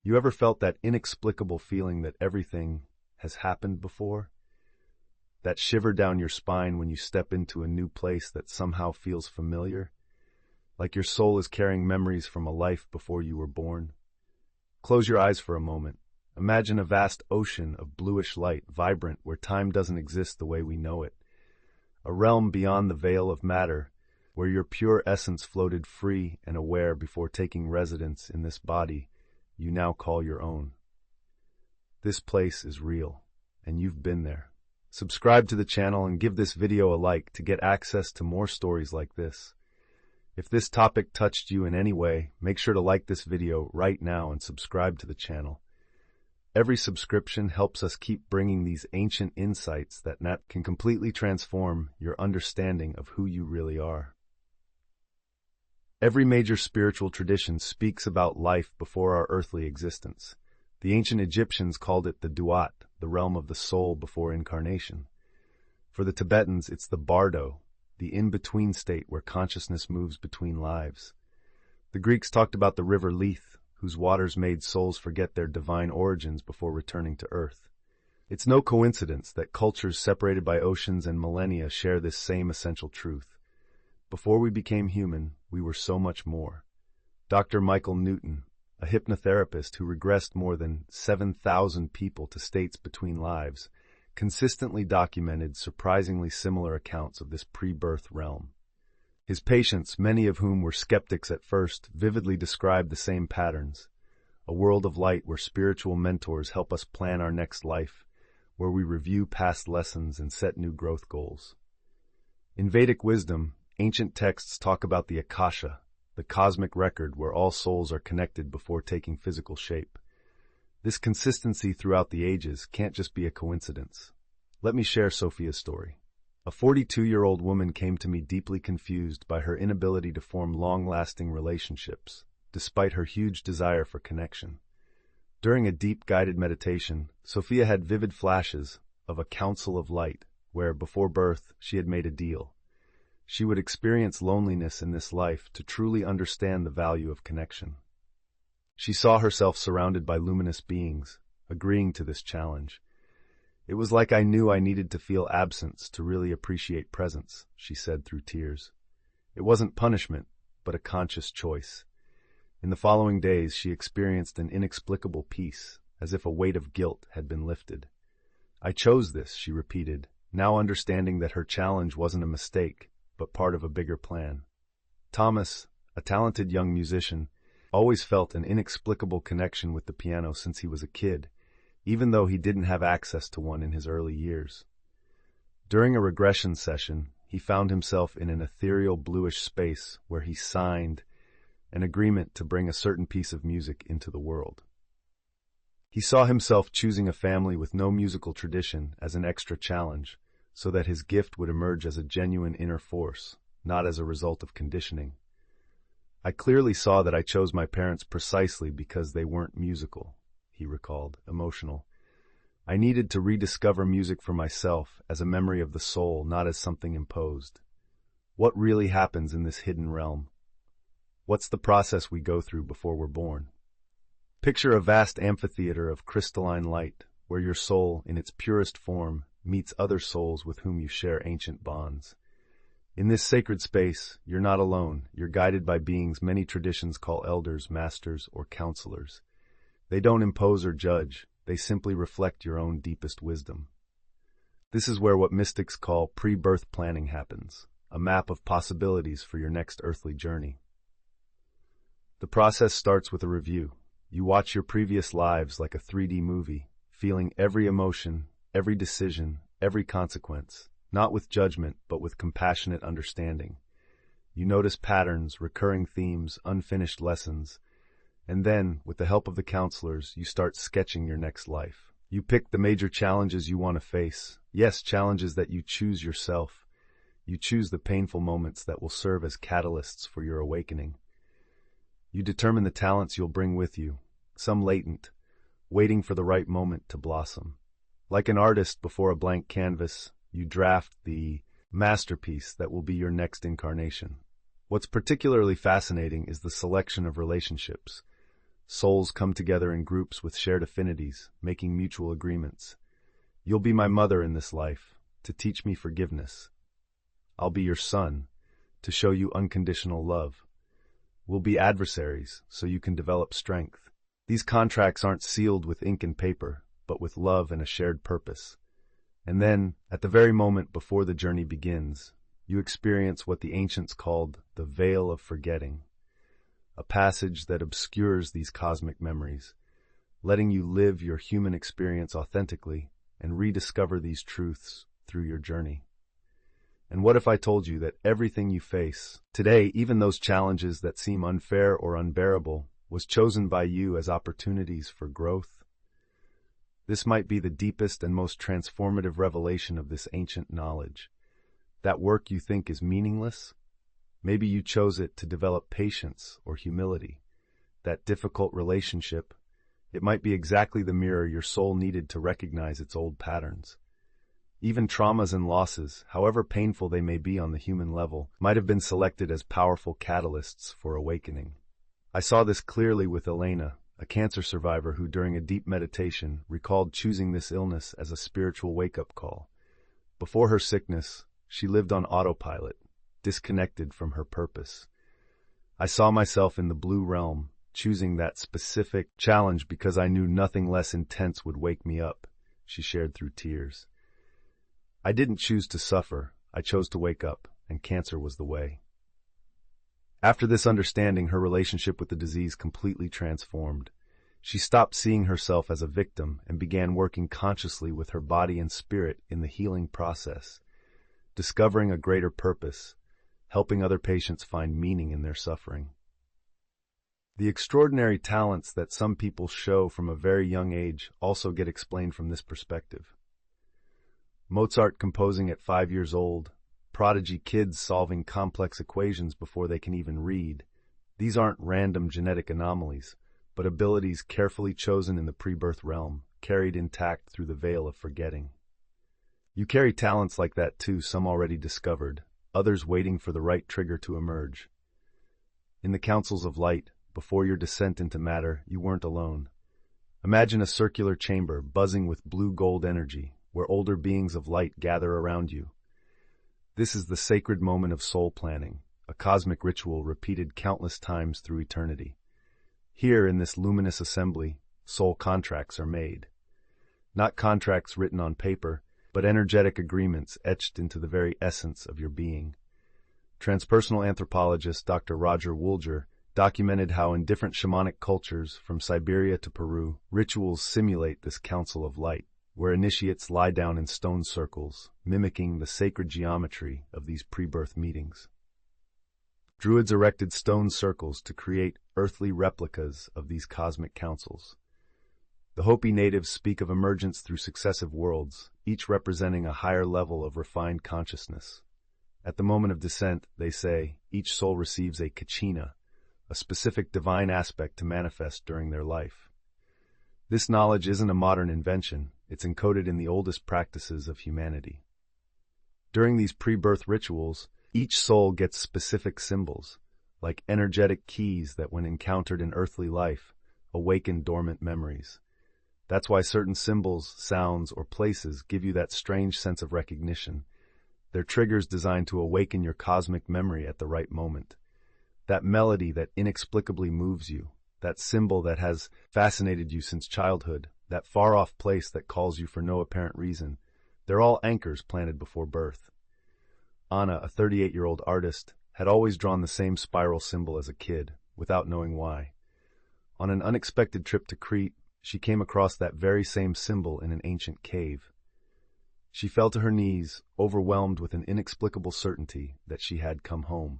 You ever felt that inexplicable feeling that everything has happened before? That shiver down your spine when you step into a new place that somehow feels familiar? Like your soul is carrying memories from a life before you were born? Close your eyes for a moment. Imagine a vast ocean of bluish light, vibrant, where time doesn't exist the way we know it. A realm beyond the veil of matter, where your pure essence floated free and aware before taking residence in this body you now call your own. This place is real, and you've been there. Subscribe to the channel and give this video a like to get access to more stories like this. If this topic touched you in any way, make sure to like this video right now and subscribe to the channel. Every subscription helps us keep bringing these ancient insights that can completely transform your understanding of who you really are. Every major spiritual tradition speaks about life before our earthly existence. The ancient Egyptians called it the Duat, the realm of the soul before incarnation. For the Tibetans, it's the Bardo, the in-between state where consciousness moves between lives. The Greeks talked about the river Lethe, whose waters made souls forget their divine origins before returning to Earth. It's no coincidence that cultures separated by oceans and millennia share this same essential truth. Before we became human, we were so much more. Dr. Michael Newton, a hypnotherapist who regressed more than 7,000 people to states between lives, consistently documented surprisingly similar accounts of this pre-birth realm. His patients, many of whom were skeptics at first, vividly described the same patterns: a world of light where spiritual mentors help us plan our next life, where we review past lessons and set new growth goals. In Vedic wisdom, ancient texts talk about the Akasha, the cosmic record where all souls are connected before taking physical shape. This consistency throughout the ages can't just be a coincidence. Let me share Sophia's story. A 42-year-old woman came to me deeply confused by her inability to form long-lasting relationships, despite her huge desire for connection. During a deep guided meditation, Sophia had vivid flashes of a council of light, where, before birth, she had made a deal. She would experience loneliness in this life to truly understand the value of connection. She saw herself surrounded by luminous beings, agreeing to this challenge. "It was like I knew I needed to feel absence to really appreciate presence," she said through tears. It wasn't punishment, but a conscious choice. In the following days, she experienced an inexplicable peace, as if a weight of guilt had been lifted. "I chose this," she repeated, now understanding that her challenge wasn't a mistake, but part of a bigger plan. Thomas, a talented young musician, always felt an inexplicable connection with the piano since he was a kid, even though he didn't have access to one in his early years. During a regression session, he found himself in an ethereal bluish space where he signed an agreement to bring a certain piece of music into the world. He saw himself choosing a family with no musical tradition as an extra challenge, so that his gift would emerge as a genuine inner force, not as a result of conditioning. "I clearly saw that I chose my parents precisely because they weren't musical," he recalled, emotional. "I needed to rediscover music for myself as a memory of the soul, not as something imposed. What really happens in this hidden realm? What's the process we go through before we're born?" Picture a vast amphitheater of crystalline light, where your soul, in its purest form, meets other souls with whom you share ancient bonds. In this sacred space, you're not alone. You're guided by beings many traditions call elders, masters, or counselors. They don't impose or judge. They simply reflect your own deepest wisdom. This is where what mystics call pre-birth planning happens, a map of possibilities for your next earthly journey. The process starts with a review. You watch your previous lives like a 3D movie, feeling every emotion, every decision, every consequence, not with judgment, but with compassionate understanding. You notice patterns, recurring themes, unfinished lessons, and then, with the help of the counselors, you start sketching your next life. You pick the major challenges you want to face. Yes, challenges that you choose yourself. You choose the painful moments that will serve as catalysts for your awakening. You determine the talents you'll bring with you, some latent, waiting for the right moment to blossom. Like an artist before a blank canvas, you draft the masterpiece that will be your next incarnation. What's particularly fascinating is the selection of relationships. Souls come together in groups with shared affinities, making mutual agreements. You'll be my mother in this life, to teach me forgiveness. I'll be your son, to show you unconditional love. We'll be adversaries, so you can develop strength. These contracts aren't sealed with ink and paper, but with love and a shared purpose. And then, at the very moment before the journey begins, you experience what the ancients called the veil of forgetting, a passage that obscures these cosmic memories, letting you live your human experience authentically and rediscover these truths through your journey. And what if I told you that everything you face today, even those challenges that seem unfair or unbearable, was chosen by you as opportunities for growth? This might be the deepest and most transformative revelation of this ancient knowledge. That work you think is meaningless, maybe you chose it to develop patience or humility. That difficult relationship, it might be exactly the mirror your soul needed to recognize its old patterns. Even traumas and losses, however painful they may be on the human level, might have been selected as powerful catalysts for awakening. I saw this clearly with Elena, a cancer survivor who, during a deep meditation, recalled choosing this illness as a spiritual wake-up call. Before her sickness, she lived on autopilot, disconnected from her purpose. I saw myself in the blue realm, choosing that specific challenge because I knew nothing less intense would wake me up, she shared through tears. I didn't choose to suffer, I chose to wake up, and cancer was the way. After this understanding, her relationship with the disease completely transformed. She stopped seeing herself as a victim and began working consciously with her body and spirit in the healing process, discovering a greater purpose, helping other patients find meaning in their suffering. The extraordinary talents that some people show from a very young age also get explained from this perspective. Mozart composing at 5 years old, prodigy kids solving complex equations before they can even read. These aren't random genetic anomalies, but abilities carefully chosen in the pre-birth realm, carried intact through the veil of forgetting. You carry talents like that too, some already discovered, others waiting for the right trigger to emerge. In the councils of light, before your descent into matter, you weren't alone. Imagine a circular chamber buzzing with blue-gold energy, where older beings of light gather around you. This is the sacred moment of soul planning, a cosmic ritual repeated countless times through eternity. Here, in this luminous assembly, soul contracts are made. Not contracts written on paper, but energetic agreements etched into the very essence of your being. Transpersonal anthropologist Dr. Roger Woolger documented how in different shamanic cultures, from Siberia to Peru, rituals simulate this council of light, where initiates lie down in stone circles, mimicking the sacred geometry of these pre-birth meetings. Druids erected stone circles to create earthly replicas of these cosmic councils. The Hopi natives speak of emergence through successive worlds, each representing a higher level of refined consciousness. At the moment of descent, they say, each soul receives a kachina, a specific divine aspect to manifest during their life. This knowledge isn't a modern invention, it's encoded in the oldest practices of humanity. During these pre-birth rituals, each soul gets specific symbols, like energetic keys that, when encountered in earthly life, awaken dormant memories. That's why certain symbols, sounds, or places give you that strange sense of recognition. They're triggers designed to awaken your cosmic memory at the right moment. That melody that inexplicably moves you, that symbol that has fascinated you since childhood, that far-off place that calls you for no apparent reason, they're all anchors planted before birth. Anna, a 38-year-old artist, had always drawn the same spiral symbol as a kid, without knowing why. On an unexpected trip to Crete, she came across that very same symbol in an ancient cave. She fell to her knees, overwhelmed with an inexplicable certainty that she had come home.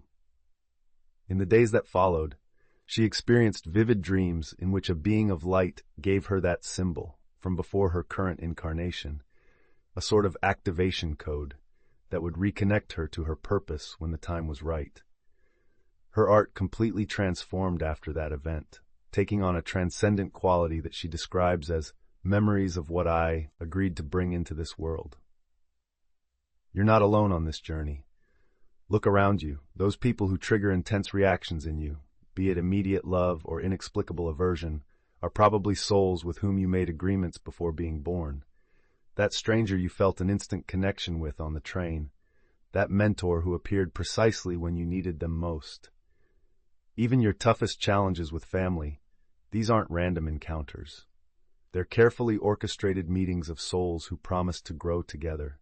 In the days that followed, she experienced vivid dreams in which a being of light gave her that symbol from before her current incarnation, a sort of activation code that would reconnect her to her purpose when the time was right. Her art completely transformed after that event, taking on a transcendent quality that she describes as memories of what I agreed to bring into this world. You're not alone on this journey. Look around you, those people who trigger intense reactions in you, be it immediate love or inexplicable aversion, are probably souls with whom you made agreements before being born. That stranger you felt an instant connection with on the train. That mentor who appeared precisely when you needed them most. Even your toughest challenges with family, these aren't random encounters. They're carefully orchestrated meetings of souls who promise to grow together.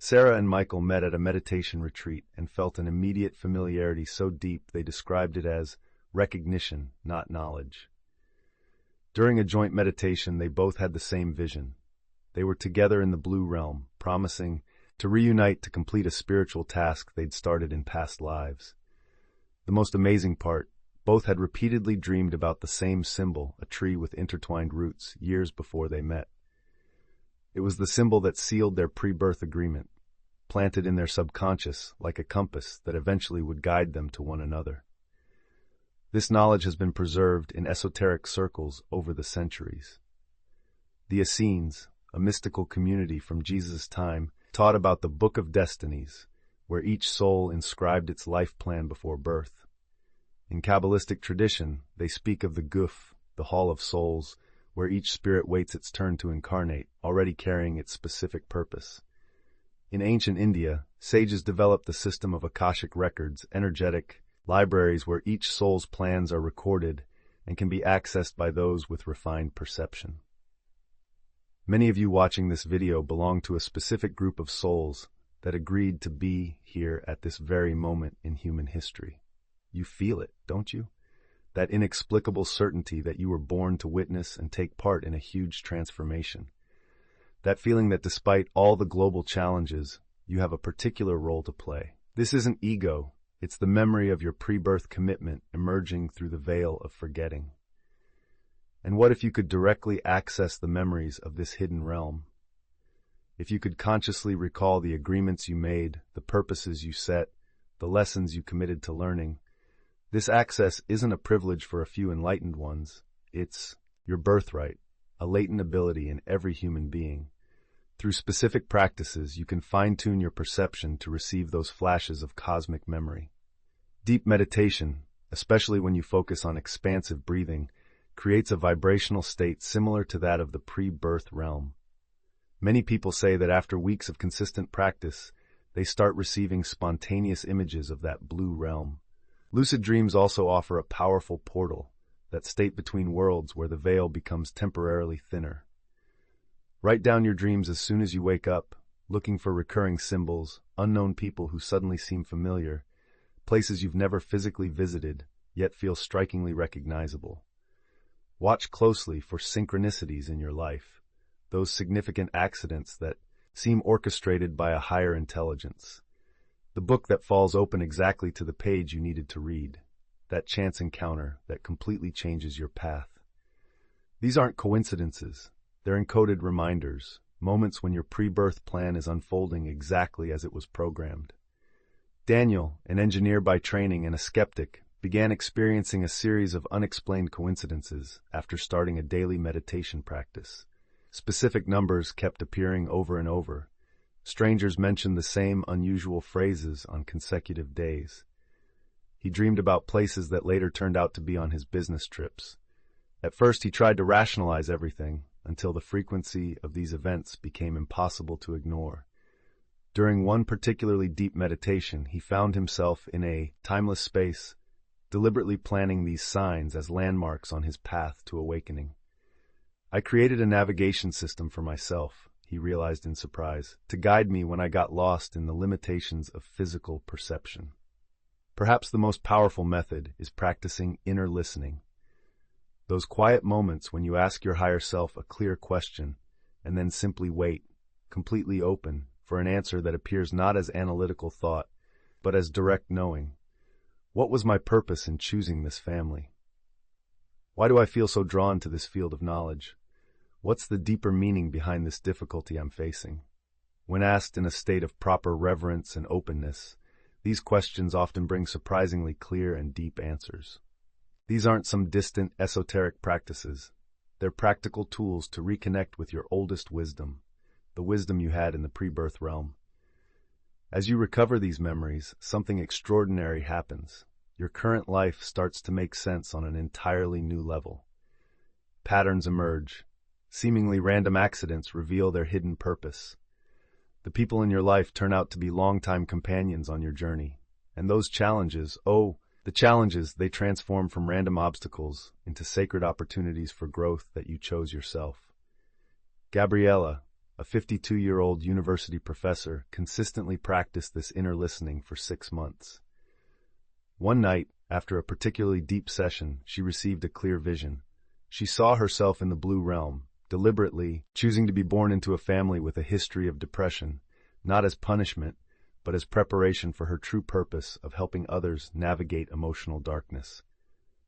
Sarah and Michael met at a meditation retreat and felt an immediate familiarity so deep they described it as recognition, not knowledge. During a joint meditation, they both had the same vision. They were together in the blue realm, promising to reunite to complete a spiritual task they'd started in past lives. The most amazing part, both had repeatedly dreamed about the same symbol, a tree with intertwined roots, years before they met. It was the symbol that sealed their pre-birth agreement, planted in their subconscious like a compass that eventually would guide them to one another. This knowledge has been preserved in esoteric circles over the centuries. The Essenes, a mystical community from Jesus' time, taught about the Book of Destinies, where each soul inscribed its life plan before birth. In Kabbalistic tradition, they speak of the Guf, the Hall of Souls, where each spirit waits its turn to incarnate, already carrying its specific purpose. In ancient India, sages developed the system of Akashic records, energetic libraries where each soul's plans are recorded and can be accessed by those with refined perception. Many of you watching this video belong to a specific group of souls that agreed to be here at this very moment in human history. You feel it, don't you? That inexplicable certainty that you were born to witness and take part in a huge transformation. That feeling that despite all the global challenges, you have a particular role to play. This isn't ego, it's the memory of your pre-birth commitment emerging through the veil of forgetting. And what if you could directly access the memories of this hidden realm? If you could consciously recall the agreements you made, the purposes you set, the lessons you committed to learning, this access isn't a privilege for a few enlightened ones. It's your birthright, a latent ability in every human being. Through specific practices, you can fine-tune your perception to receive those flashes of cosmic memory. Deep meditation, especially when you focus on expansive breathing, creates a vibrational state similar to that of the pre-birth realm. Many people say that after weeks of consistent practice, they start receiving spontaneous images of that blue realm. Lucid dreams also offer a powerful portal, that state between worlds where the veil becomes temporarily thinner. Write down your dreams as soon as you wake up, looking for recurring symbols, unknown people who suddenly seem familiar, places you've never physically visited, yet feel strikingly recognizable. Watch closely for synchronicities in your life, those significant accidents that seem orchestrated by a higher intelligence. The book that falls open exactly to the page you needed to read, that chance encounter that completely changes your path. These aren't coincidences, they're encoded reminders, moments when your pre-birth plan is unfolding exactly as it was programmed. Daniel, an engineer by training and a skeptic, began experiencing a series of unexplained coincidences after starting a daily meditation practice. Specific numbers kept appearing over and over. Strangers mentioned the same unusual phrases on consecutive days. He dreamed about places that later turned out to be on his business trips. At first, he tried to rationalize everything until the frequency of these events became impossible to ignore. During one particularly deep meditation, he found himself in a timeless space, deliberately planning these signs as landmarks on his path to awakening. I created a navigation system for myself, he realized in surprise, to guide me when I got lost in the limitations of physical perception. Perhaps the most powerful method is practicing inner listening. Those quiet moments when you ask your higher self a clear question and then simply wait, completely open, for an answer that appears not as analytical thought, but as direct knowing. What was my purpose in choosing this family? Why do I feel so drawn to this field of knowledge? What's the deeper meaning behind this difficulty I'm facing? When asked in a state of proper reverence and openness, these questions often bring surprisingly clear and deep answers. These aren't some distant, esoteric practices. They're practical tools to reconnect with your oldest wisdom, the wisdom you had in the pre-birth realm. As you recover these memories, something extraordinary happens. your current life starts to make sense on an entirely new level. Patterns emerge. Seemingly random accidents reveal their hidden purpose. The people in your life turn out to be longtime companions on your journey. And those challenges, they transform from random obstacles into sacred opportunities for growth that you chose yourself. Gabriella, a 52-year-old university professor, consistently practiced this inner listening for 6 months. One night, after a particularly deep session, she received a clear vision. She saw herself in the blue realm, deliberately choosing to be born into a family with a history of depression, not as punishment, but as preparation for her true purpose of helping others navigate emotional darkness.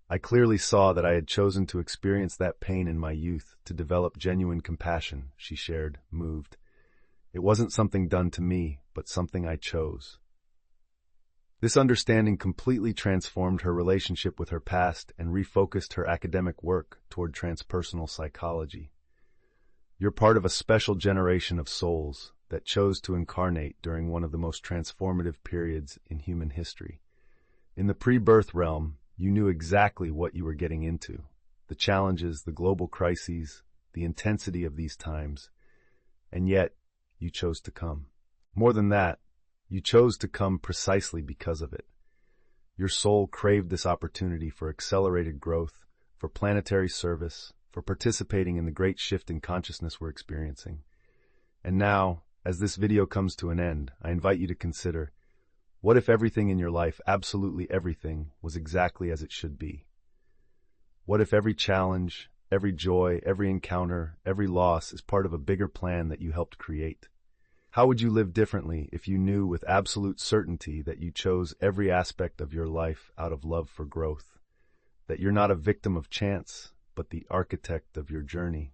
I clearly saw that I had chosen to experience that pain in my youth to develop genuine compassion, she shared, moved. It wasn't something done to me, but something I chose. This understanding completely transformed her relationship with her past and refocused her academic work toward transpersonal psychology. You're part of a special generation of souls that chose to incarnate during one of the most transformative periods in human history. In the pre-birth realm, you knew exactly what you were getting into, the challenges, the global crises, the intensity of these times, and yet you chose to come. More than that, you chose to come precisely because of it. Your soul craved this opportunity for accelerated growth, for planetary service, for participating in the great shift in consciousness we're experiencing. And now, as this video comes to an end, I invite you to consider, what if everything in your life, absolutely everything, was exactly as it should be? What if every challenge, every joy, every encounter, every loss is part of a bigger plan that you helped create? How would you live differently if you knew with absolute certainty that you chose every aspect of your life out of love for growth? That you're not a victim of chance, but the architect of your journey?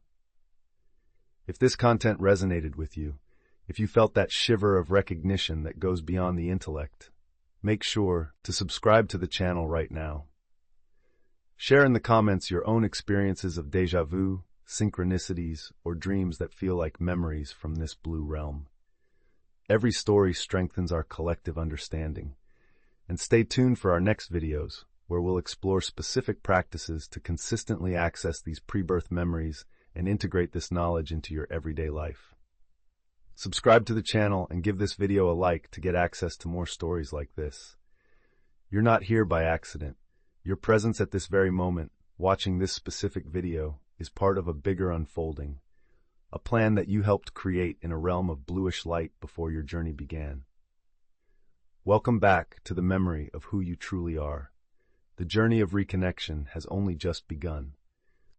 If this content resonated with you, if you felt that shiver of recognition that goes beyond the intellect, make sure to subscribe to the channel right now. Share in the comments your own experiences of déjà vu, synchronicities, or dreams that feel like memories from this blue realm. Every story strengthens our collective understanding. And stay tuned for our next videos, where we'll explore specific practices to consistently access these pre-birth memories and integrate this knowledge into your everyday life. Subscribe to the channel and give this video a like to get access to more stories like this. You're not here by accident. Your presence at this very moment, watching this specific video, is part of a bigger unfolding, a plan that you helped create in a realm of bluish light before your journey began. Welcome back to the memory of who you truly are. The journey of reconnection has only just begun.